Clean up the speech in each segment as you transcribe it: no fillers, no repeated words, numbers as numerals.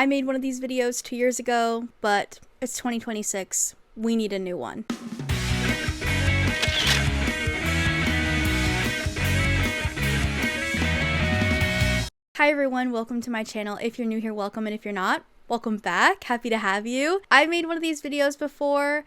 I made one of these videos 2 years ago, but it's 2026. We need a new one. Hi everyone, welcome to my channel. If you're new here, welcome, and if you're not, welcome back. Happy to have you. I made one of these videos before,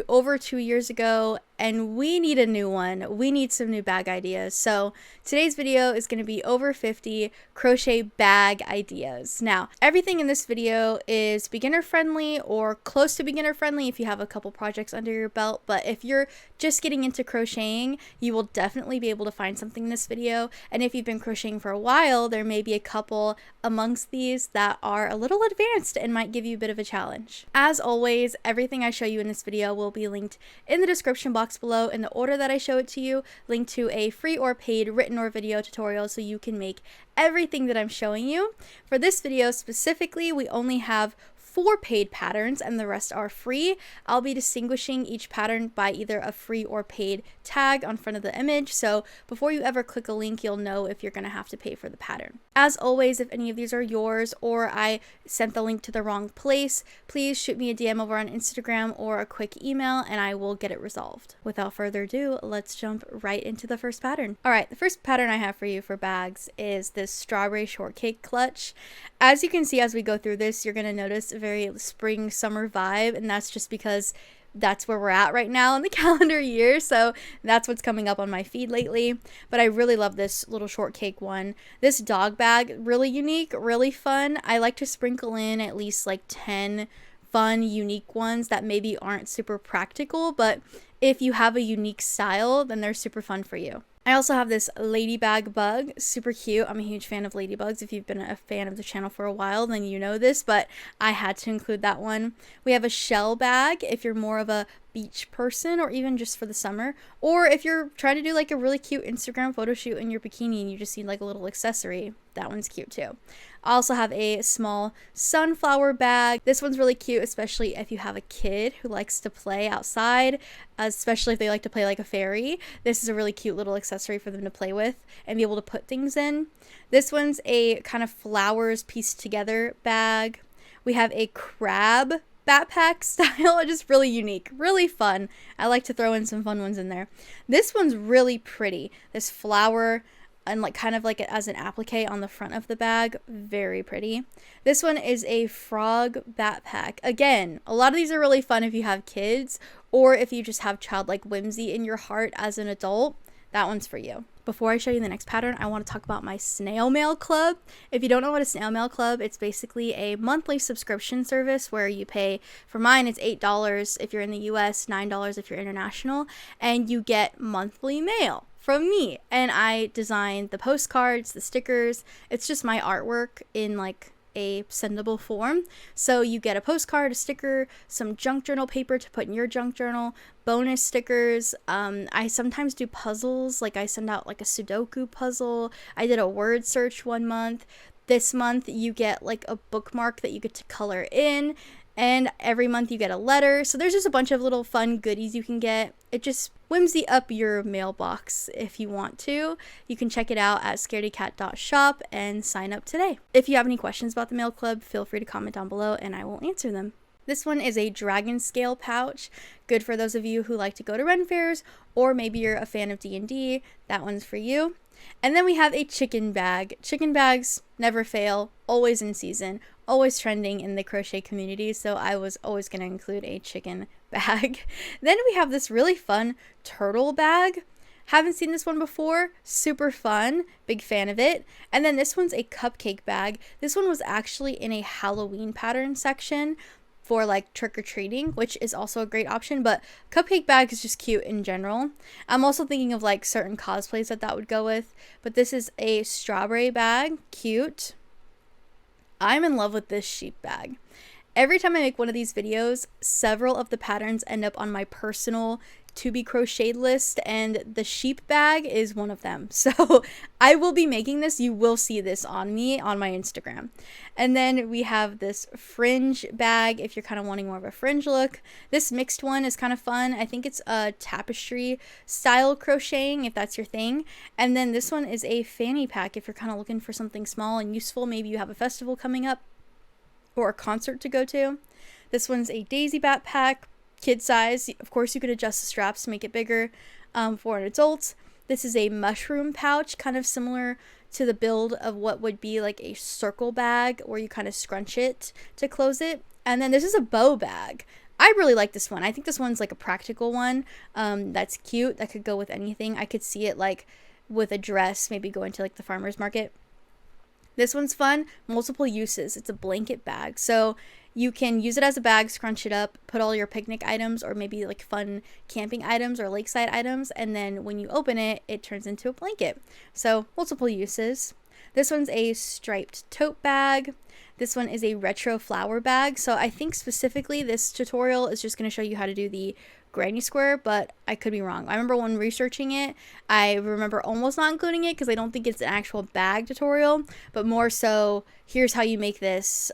over 2 years ago, and we need a new one. We need some new bag ideas. So today's video is going to be over 50 crochet bag ideas. Now, everything in this video is beginner friendly or close to beginner friendly if you have a couple projects under your belt, but if you're just getting into crocheting, you will definitely be able to find something in this video. And if you've been crocheting for a while, there may be a couple amongst these that are a little advanced and might give you a bit of a challenge. As always, everything I show you in this video will be linked in the description box below in the order that I show it to you, linked to a free or paid written or video tutorial so you can make everything that I'm showing you. For this video specifically, we only have 4 paid patterns and the rest are free. I'll be distinguishing each pattern by either a free or paid tag on front of the image, so before you ever click a link, you'll know if you're going to have to pay for the pattern. As always, if any of these are yours or I sent the link to the wrong place, please shoot me a DM over on Instagram or a quick email and I will get it resolved. Without further ado, let's jump right into the first pattern. Alright, the first pattern I have for you for bags is this strawberry shortcake clutch. As you can see as we go through this, you're going to notice a very spring summer vibe, and that's just because that's where we're at right now in the calendar year, so that's what's coming up on my feed lately. But I really love this little shortcake one. This dog bag, really unique, really fun. I like to sprinkle in at least like 10 fun, unique ones that maybe aren't super practical, but if you have a unique style, then they're super fun for you. I also have this ladybag bug, super cute. I'm a huge fan of ladybugs. If you've been a fan of the channel for a while, then you know this, but I had to include that one. We have a shell bag if you're more of a beach person or even just for the summer, or if you're trying to do like a really cute Instagram photo shoot in your bikini and you just need like a little accessory. That one's cute too. I also have a small sunflower bag. This one's really cute, especially if you have a kid who likes to play outside, especially if they like to play like a fairy. This is a really cute little accessory for them to play with and be able to put things in. This one's a kind of flowers pieced together bag. We have a crab backpack style, just really unique, really fun. I like to throw in some fun ones in there. This one's really pretty. This flower and like kind of like it as an applique on the front of the bag, very pretty. This one is a frog backpack. Again, a lot of these are really fun if you have kids or if you just have childlike whimsy in your heart as an adult. That one's for you. Before I show you the next pattern, I want to talk about my Snail Mail Club. If you don't know what a Snail Mail Club, it's basically a monthly subscription service where you pay, for mine it's $8 if you're in the US, $9 if you're international, and you get monthly mail from me. And I designed the postcards, the stickers. It's just my artwork in like a sendable form. So you get a postcard, a sticker, some junk journal paper to put in your junk journal, bonus stickers. I sometimes do puzzles, like I send out like a Sudoku puzzle. I did a word search one month. This month you get like a bookmark that you get to color in, and every month you get a letter. So there's just a bunch of little fun goodies you can get. It just whimsy up your mailbox if you want to. You can check it out at scaredycat.shop and sign up today. If you have any questions about the mail club, feel free to comment down below and I will answer them. This one is a dragon scale pouch, good for those of you who like to go to Ren fairs, or maybe you're a fan of D&D, that one's for you. And then we have a chicken bag. Chicken bags never fail, always in season, always trending in the crochet community, so I was always going to include a chicken bag. Then we have this really fun turtle bag. Haven't seen this one before, super fun, big fan of it. And then this one's a cupcake bag. This one was actually in a Halloween pattern section for like trick-or-treating, which is also a great option, but cupcake bag is just cute in general. I'm also thinking of like certain cosplays that would go with, but this is a strawberry bag, cute. I'm in love with this sheep bag. Every time I make one of these videos, several of the patterns end up on my personal to be crocheted list, and the sheep bag is one of them. So I will be making this. You will see this on me on my Instagram. And then we have this fringe bag if you're kind of wanting more of a fringe look. This mixed one is kind of fun. I think it's a tapestry style crocheting if that's your thing. And then this one is a fanny pack if you're kind of looking for something small and useful. Maybe you have a festival coming up, or a concert to go to. This one's a daisy backpack, kid size. Of course, you could adjust the straps to make it bigger for an adult. This is a mushroom pouch, kind of similar to the build of what would be like a circle bag where you kind of scrunch it to close it. And then this is a bow bag. I really like this one. I think this one's like a practical one that's cute, that could go with anything. I could see it like with a dress, maybe going to like the farmer's market. This one's fun, multiple uses. It's a blanket bag. So you can use it as a bag, scrunch it up, put all your picnic items or maybe like fun camping items or lakeside items. And then when you open it, it turns into a blanket. So multiple uses. This one's a striped tote bag. This one is a retro flower bag. So I think specifically this tutorial is just going to show you how to do the granny square, but I could be wrong. I remember when researching it, I remember almost not including it because I don't think it's an actual bag tutorial, but more so, here's how you make this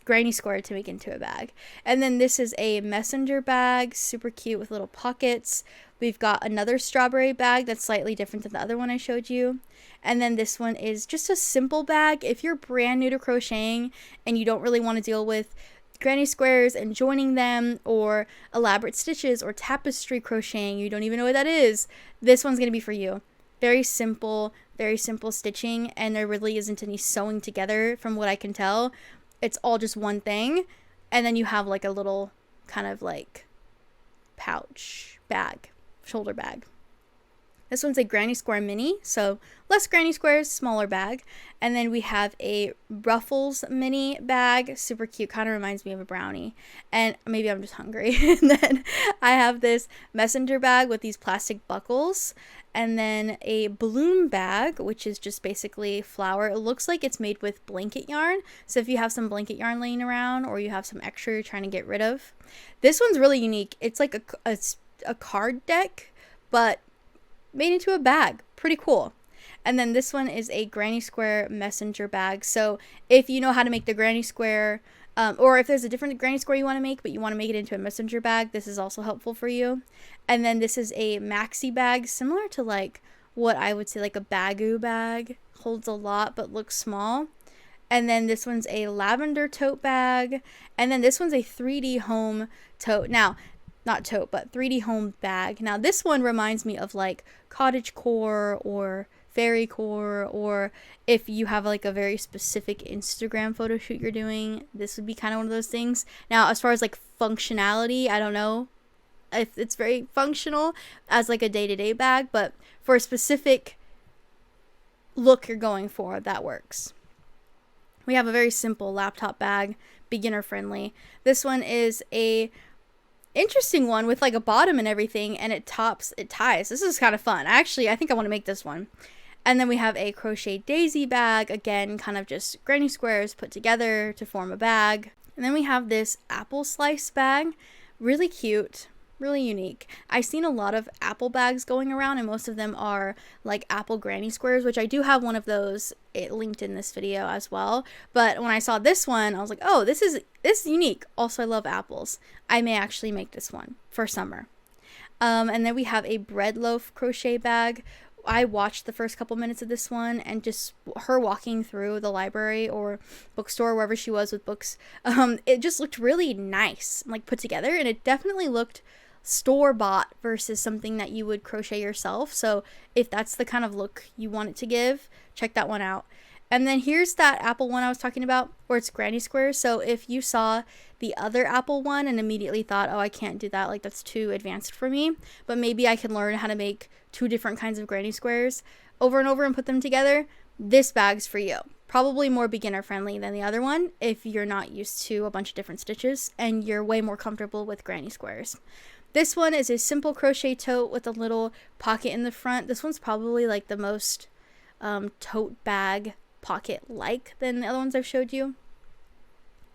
granny square to make into a bag. And then this is a messenger bag, super cute with little pockets. We've got another strawberry bag that's slightly different than the other one I showed you. And then this one is just a simple bag. If you're brand new to crocheting and you don't really want to deal with granny squares and joining them or elaborate stitches or tapestry crocheting, you don't even know what that is, this one's going to be for you. Very simple stitching, and there really isn't any sewing together from what I can tell. It's all just one thing, and then you have like a little kind of like pouch bag, shoulder bag. This one's a granny square mini, so less granny squares, smaller bag. And then we have a Ruffles mini bag, super cute, kind of reminds me of a brownie. And maybe I'm just hungry. And then I have this messenger bag with these plastic buckles. And then a balloon bag, which is just basically flour. It looks like it's made with blanket yarn. So if you have some blanket yarn laying around or you have some extra you're trying to get rid of. This one's really unique. It's like a card deck, but made into a bag. Pretty cool. And then this one is a granny square messenger bag. So if you know how to make the granny square, or if there's a different granny square you want to make, but you want to make it into a messenger bag, this is also helpful for you. And then this is a maxi bag, similar to like what I would say like a Bagoo bag. Holds a lot but looks small. And then this one's a lavender tote bag. And then this one's a 3D home tote. Now, not tote, but 3D home bag. Now this one reminds me of like cottagecore or fairycore, or if you have like a very specific Instagram photo shoot you're doing, this would be kind of one of those things. Now as far as like functionality, I don't know if it's very functional as like a day-to-day bag, but for a specific look you're going for, that works. We have a very simple laptop bag, beginner friendly. This one is a interesting one with like a bottom and everything, and it ties. This is kind of fun. Actually, I think I want to make this one. And then we have a crochet daisy bag, again kind of just granny squares put together to form a bag. And then we have this apple slice bag, really cute, really unique. I've seen a lot of apple bags going around, and most of them are like apple granny squares, which I do have one of those. It linked in this video as well. But when I saw this one, I was like, oh, this is unique. Also, I love apples. I may actually make this one for summer. And then we have a bread loaf crochet bag. I watched the first couple minutes of this one, and just her walking through the library or bookstore, wherever she was with books, it just looked really nice, like put together, and it definitely looked store-bought versus something that you would crochet yourself. So if that's the kind of look you want it to give, check that one out. And then here's that apple one I was talking about, where it's granny squares. So if you saw the other apple one and immediately thought, oh, I can't do that, like that's too advanced for me, but maybe I can learn how to make 2 different kinds of granny squares over and over and put them together, this bag's for you. Probably more beginner friendly than the other one if you're not used to a bunch of different stitches and you're way more comfortable with granny squares. This one is a simple crochet tote with a little pocket in the front. This one's probably like the most tote bag pocket like than the other ones I've showed you.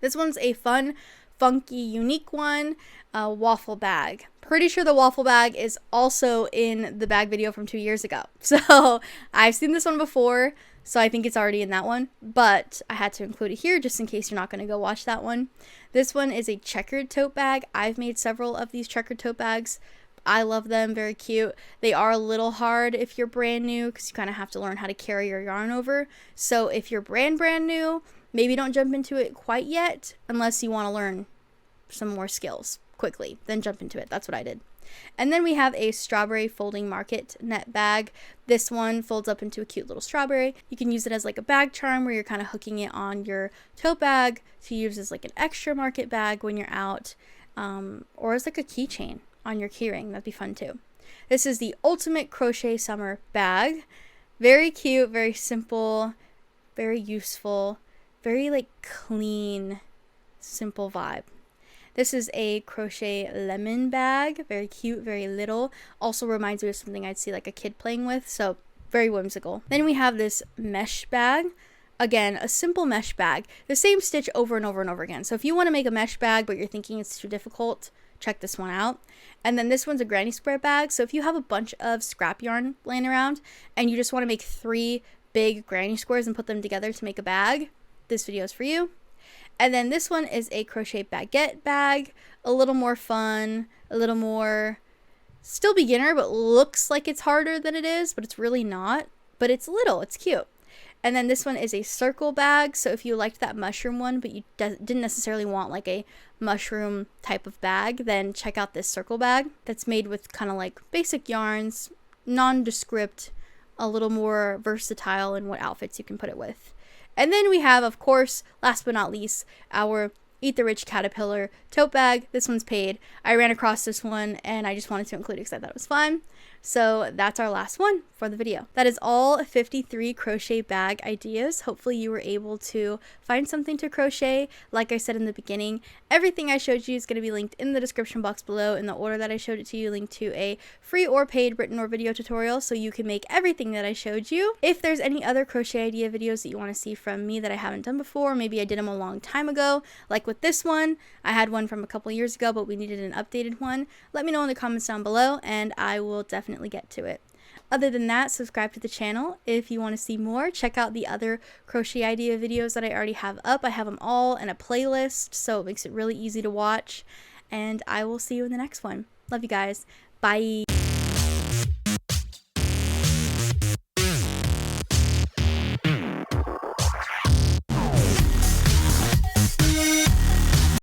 This one's a fun, funky, unique one, waffle bag. Pretty sure the waffle bag is also in the bag video from 2 years ago. So I've seen this one before, so I think it's already in that one, but I had to include it here just in case you're not going to go watch that one. This one is a checkered tote bag. I've made several of these checkered tote bags. I love them, very cute. They are a little hard if you're brand new because you kind of have to learn how to carry your yarn over. So if you're brand new, Maybe don't jump into it quite yet unless you want to learn some more skills quickly. Then jump into it. That's what I did. And then we have a strawberry folding market net bag. This one folds up into a cute little strawberry. You can use it as like a bag charm where you're kind of hooking it on your tote bag to use as like an extra market bag when you're out, or as like a keychain on your keyring. That'd be fun too. This is the ultimate crochet summer bag. Very cute, very simple, very useful, very like clean, simple vibe. This is a crochet lemon bag, very cute, very little. Also reminds me of something I'd see like a kid playing with, so very whimsical. Then we have this mesh bag. Again, a simple mesh bag. The same stitch over and over and over again. So if you want to make a mesh bag but you're thinking it's too difficult, check this one out. And then this one's a granny square bag. So if you have a bunch of scrap yarn laying around and you just want to make 3 big granny squares and put them together to make a bag, this video is for you. And then this one is a crochet baguette bag, a little more fun, a little more still beginner, but looks like it's harder than it is, but it's really not. But it's little, it's cute. And then this one is a circle bag. So if you liked that mushroom one, but you didn't necessarily want like a mushroom type of bag, then check out this circle bag that's made with kind of like basic yarns, nondescript, a little more versatile in what outfits you can put it with. And then we have, of course, last but not least, our Eat the Rich Caterpillar tote bag. This one's paid. I ran across this one and I just wanted to include it because I thought it was fun. So that's our last one for the video. That is all 53 crochet bag ideas. Hopefully you were able to find something to crochet. Like I said in the beginning, everything I showed you is going to be linked in the description box below in the order that I showed it to you, linked to a free or paid written or video tutorial so you can make everything that I showed you. If there's any other crochet idea videos that you want to see from me that I haven't done before, maybe I did them a long time ago, like with this one. I had one from a couple years ago, but we needed an updated one. Let me know in the comments down below and I will definitely get to it. Other than that, subscribe to the channel if you want to see more. Check out the other crochet idea videos that I already have up. I have them all in a playlist, so it makes it really easy to watch. And I will see you in the next one. Love you guys. Bye.